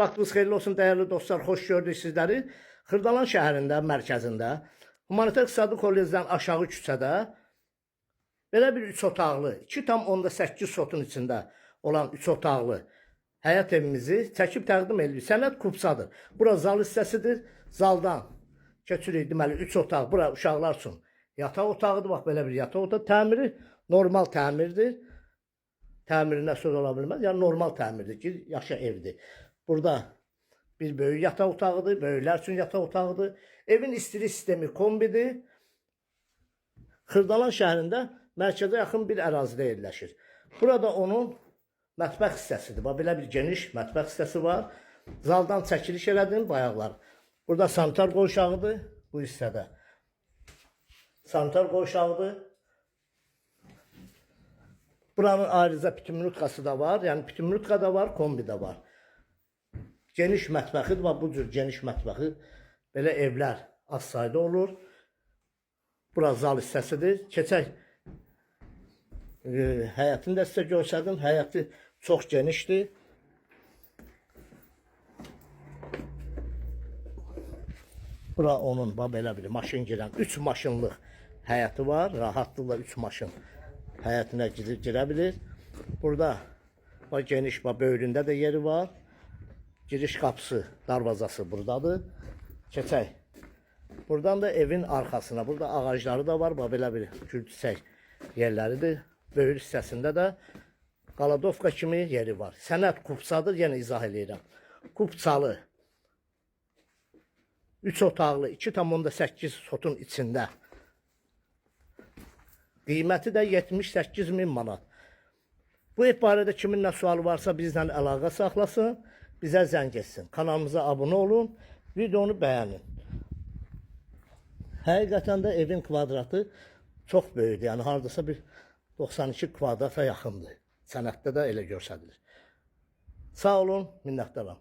Vaxtınız xeyirli olsun dəyərli dostlar, xoş gördük sizləri. Xırdalan şəhərində, mərkəzində, Humanitar İqtisadi Kollecdən aşağı küçədə belə bir 3 otaqlı, 2,8 sotun içində olan 3 otaqlı həyat evimizi çəkib təqdim edirik. Sənət Kupsadır. Bura zal hissəsidir. Zaldan keçirik deməli 3 otaq. Bura uşaqlar üçün yataq otağıdır. Bax belə bir yataq otağı. Təmiri normal təmirdir. Təmirinə söz ola bilməz. Yəni normal təmirdir ki, yaşa evdir. Burada bir böyük yataq otağıdır. Böyüklər üçün yataq otağıdır. Evin istilik sistemi kombidir. Xırdalan şəhərində mərkəzə yaxın bir ərazidə yerləşir. Burada onun mətbəx hissəsidir. Bax, belə bir geniş mətbəx hissəsi var. Zaldan çəkiliş elədim bayaqlar. Burada sanitar qoğuşağıdır bu hissədə. Sanitar qoğuşağıdır. Buranın ayrıca pitimlutkası da var. Yəni pitimlutka da var, kombi də var. Geniş mətbəxidir. Bax, bu cür geniş mətbəxi belə evlər az sayda olur. Bura zal hissəsidir. Keçək həyətini də sizə göstərdim. Həyəti çox genişdir. Bura onun, bax belə bir maşın girən 3 maşınlıq həyəti var. Rahatlıqla 3 maşın həyətinə girə bilir. Burada bax, geniş, bax, böyründə də yeri var. Giriş qapısı, darvazası buradadır. Keçək. Buradan da evin arxasına, burada ağacları da var. Bax, belə bir gül-çiçək yerləridir. Böyür hissəsində də Qaladovka kimi yeri var. Sənət Kupsadır, yenə izah edirəm. Kupsalı 3 otaqlı 2,8 sotun içində. Qiyməti də 78.000 manat. Bu ev barədə kimin nə sualı varsa bizlə əlaqə saxlasın, bizə zəng etsin. Kanalımıza abunə olun, videonu bəyənin. Həqiqətən də evin kvadratı çox böyükdür. Yəni hardasa bir 92 kvadrata yaxındır. Sənətdə də elə göstərilir. Sağ olun, minnətdaram.